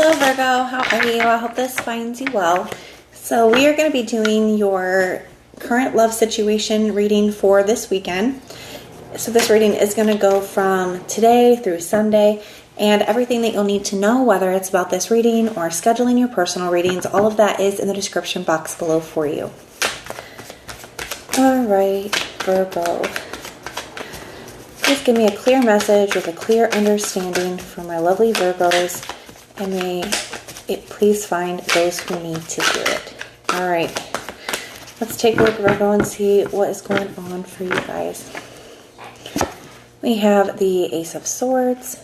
Hello Virgo, how are you? I hope this finds you well. So we are going to be doing your current love situation reading for this weekend. So this reading is going to go from today through Sunday, and everything that you'll need to know, whether it's about this reading or scheduling your personal readings, all of that is in the description box below for you. Alright, Virgo. Please give me a clear message with a clear understanding for my lovely Virgos, and may it please find those who need to hear it. Alright, let's take a look, Virgo, and see what is going on for you guys. We have the Ace of Swords.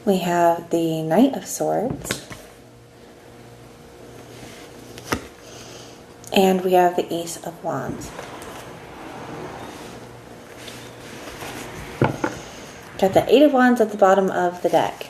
We have the Knight of Swords. And we have the Ace of Wands. Got the Eight of Wands at the bottom of the deck.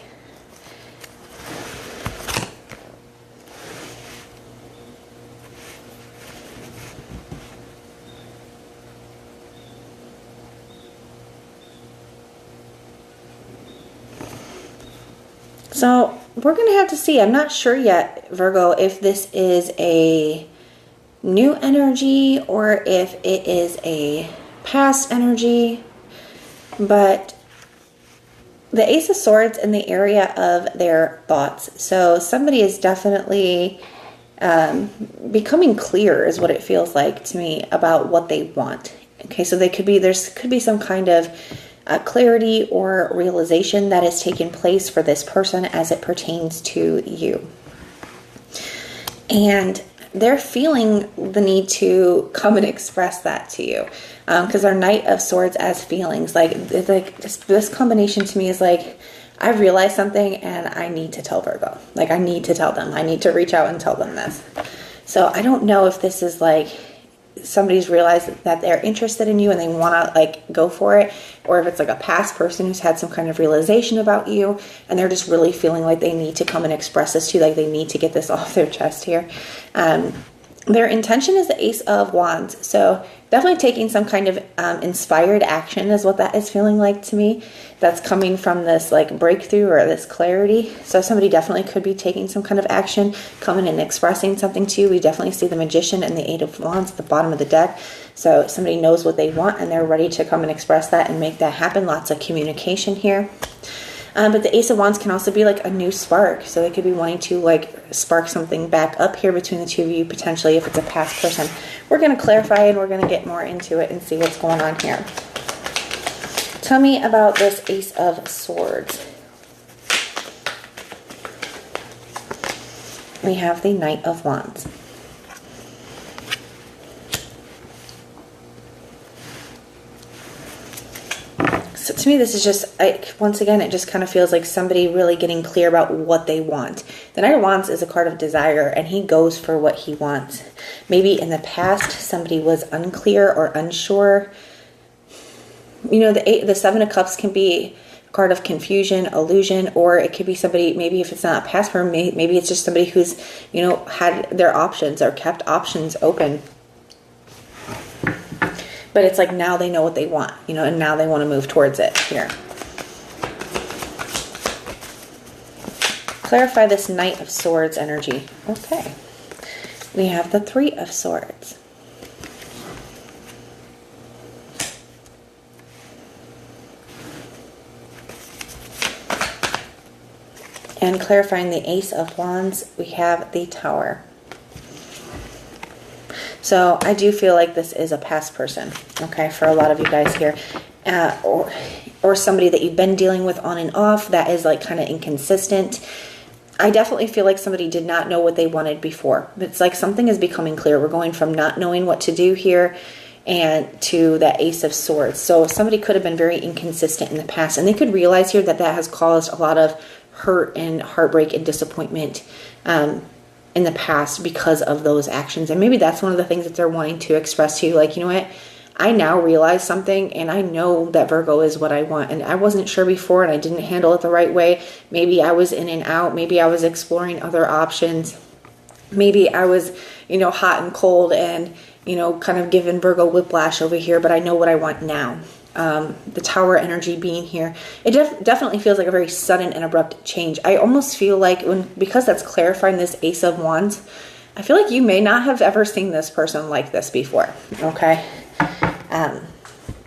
So we're going to have to see. I'm not sure yet, Virgo, if this is a new energy or if it is a past energy. But the Ace of Swords in the area of their thoughts. So somebody is definitely becoming clear, is what it feels like to me, about what they want. Okay, so there could be some kind of clarity or realization that has taken place for this person as it pertains to you. And they're feeling the need to come and express that to you. Because our Knight of Swords as feelings, like this combination to me is like, I realized something and I need to tell Virgo. Like, I need to tell them. I need to reach out and tell them this. So I don't know if this is like somebody's realized that they're interested in you and they want to like go for it, or if it's like a past person who's had some kind of realization about you and they're just really feeling like they need to come and express this to you, like they need to get this off their chest here. Their intention is the Ace of Wands, so definitely taking some kind of inspired action is what that is feeling like to me. That's coming from this like breakthrough or this clarity. So somebody definitely could be taking some kind of action, coming and expressing something to you. We definitely see the Magician and the Eight of Wands at the bottom of the deck. So somebody knows what they want and they're ready to come and express that and make that happen. Lots of communication here. But the Ace of Wands can also be like a new spark. So they could be wanting to like spark something back up here between the two of you, potentially if it's a past person. We're going to clarify and we're going to get more into it and see what's going on here. Tell me about this Ace of Swords. We have the Knight of Wands. So to me, this is just, once again, it just kind of feels like somebody really getting clear about what they want. The Knight of Wands is a card of desire, and he goes for what he wants. Maybe in the past, somebody was unclear or unsure. You know, the Seven of Cups can be a card of confusion, illusion, or it could be somebody, maybe if it's not a past person, maybe it's just somebody who's, you know, had their options or kept options open. But it's like now they know what they want, you know, and now they want to move towards it here. Clarify this Knight of Swords energy. Okay. We have the Three of Swords. And clarifying the Ace of Wands, we have the Tower. So I do feel like this is a past person, okay, for a lot of you guys here. Or somebody that you've been dealing with on and off that is like kind of inconsistent. I definitely feel like somebody did not know what they wanted before. It's like something is becoming clear. We're going from not knowing what to do here and to that Ace of Swords. So somebody could have been very inconsistent in the past, and they could realize here that that has caused a lot of hurt and heartbreak and disappointment in the past because of those actions. And maybe that's one of the things that they're wanting to express to you. Like, you know what? I now realize something, and I know that Virgo is what I want. And I wasn't sure before, and I didn't handle it the right way. Maybe I was in and out. Maybe I was exploring other options. Maybe I was, you know, hot and cold and, you know, kind of giving Virgo whiplash over here, but I know what I want now. the Tower energy being here, it definitely feels like a very sudden and abrupt change. I almost feel like because that's clarifying this Ace of Wands, I feel like you may not have ever seen this person like this before, okay?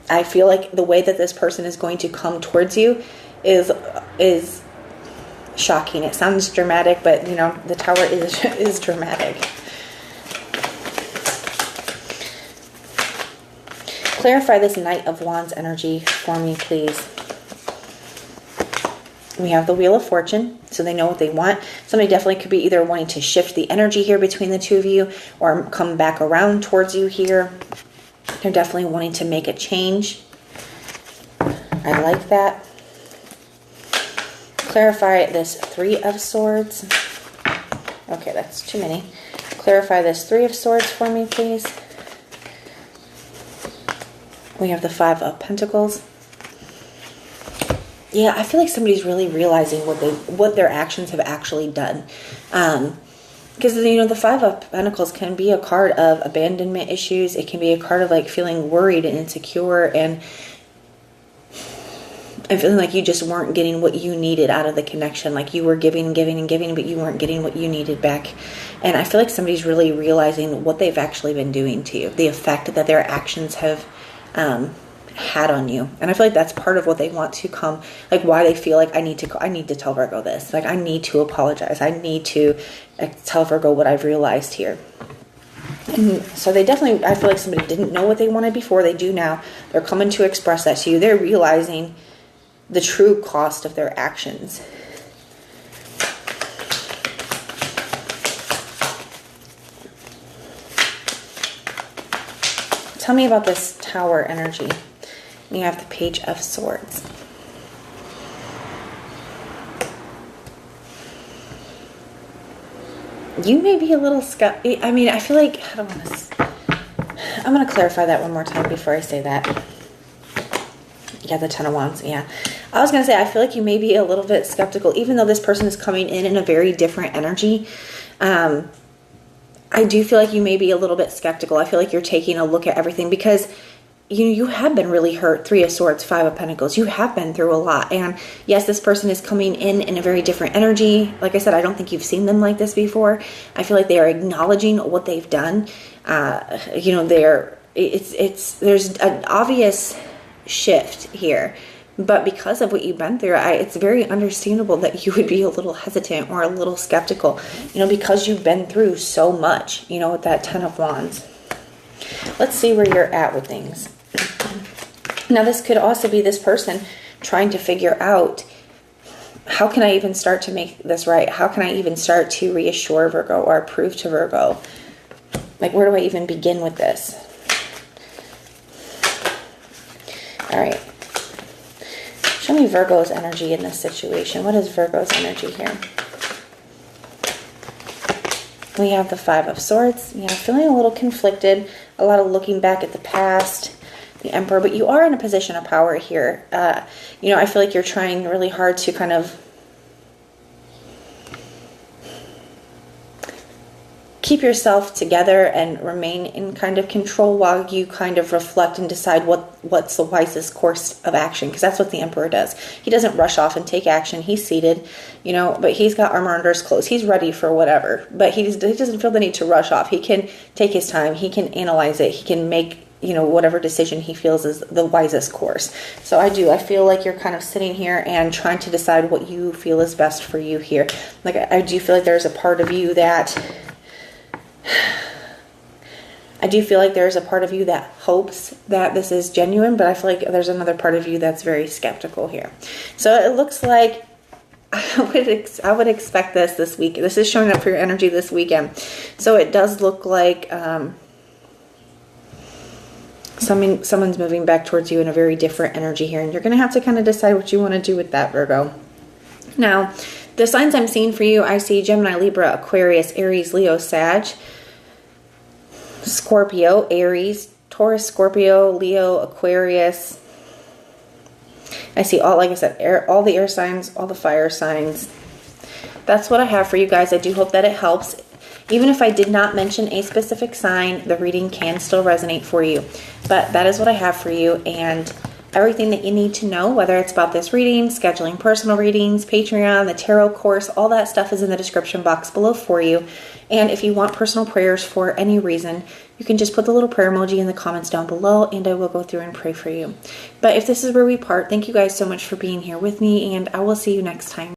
I feel like the way that this person is going to come towards you is shocking. It sounds dramatic, but, you know, the Tower is dramatic. Clarify this Knight of Wands energy for me, please. We have the Wheel of Fortune, so they know what they want. Somebody definitely could be either wanting to shift the energy here between the two of you or come back around towards you here. They're definitely wanting to make a change. I like that. Clarify this Three of Swords. Okay, that's too many. Clarify this Three of Swords for me, please. We have the Five of Pentacles. Yeah, I feel like somebody's really realizing what their actions have actually done. Because, you know, the Five of Pentacles can be a card of abandonment issues. It can be a card of, like, feeling worried and insecure and feeling like you just weren't getting what you needed out of the connection. Like you were giving and giving and giving, but you weren't getting what you needed back. And I feel like somebody's really realizing what they've actually been doing to you. The effect that their actions have had on you. And I feel like that's part of what they want to come, like why they feel like I need to tell Virgo this. Like I need to apologize. I need to tell Virgo what I've realized here. And so they definitely, I feel like somebody didn't know what they wanted before. They do now. They're coming to express that to you. They're realizing the true cost of their actions. Tell me about this Tower energy. You have the Page of Swords. You may be a little I mean, I feel like, I'm going to clarify that one more time before I say that. Yeah, the Ten of Wands, yeah. I was going to say, I feel like you may be a little bit skeptical, even though this person is coming in a very different energy. I do feel like you may be a little bit skeptical. I feel like you're taking a look at everything because you have been really hurt. Three of Swords, Five of Pentacles. You have been through a lot. And yes, this person is coming in a very different energy. Like I said, I don't think you've seen them like this before. I feel like they are acknowledging what they've done. You know, there's an obvious shift here. But because of what you've been through, it's very understandable that you would be a little hesitant or a little skeptical, you know, because you've been through so much, you know, with that Ten of Wands. Let's see where you're at with things. Now, this could also be this person trying to figure out, how can I even start to make this right? How can I even start to reassure Virgo or prove to Virgo? Like, where do I even begin with this? All right. Show me Virgo's energy in this situation. What is Virgo's energy here? We have the Five of Swords. Yeah, feeling a little conflicted. A lot of looking back at the past. The Emperor. But you are in a position of power here. You know, I feel like you're trying really hard to kind of keep yourself together and remain in kind of control while you kind of reflect and decide what's the wisest course of action, because that's what the Emperor does. He doesn't rush off and take action. He's seated, you know, but he's got armor under his clothes. He's ready for whatever, but he doesn't feel the need to rush off. He can take his time. He can analyze it. He can make, you know, whatever decision he feels is the wisest course. So I feel like you're kind of sitting here and trying to decide what you feel is best for you here. Like, I do feel like there's a part of you that hopes that this is genuine, but I feel like there's another part of you that's very skeptical here. So it looks like I would expect this week. This is showing up for your energy this weekend. So it does look like someone's moving back towards you in a very different energy here, and you're going to have to kind of decide what you want to do with that, Virgo. Now, the signs I'm seeing for you, I see Gemini, Libra, Aquarius, Aries, Leo, Sag, Scorpio, Aries, Taurus, Scorpio, Leo, Aquarius. I see all, like I said, all the air signs, all the fire signs. That's what I have for you guys. I do hope that it helps. Even if I did not mention a specific sign, the reading can still resonate for you. But that is what I have for you, and everything that you need to know, whether it's about this reading, scheduling personal readings, Patreon, the tarot course, all that stuff is in the description box below for you. And if you want personal prayers for any reason, you can just put the little prayer emoji in the comments down below, and I will go through and pray for you. But if this is where we part, thank you guys so much for being here with me, and I will see you next time.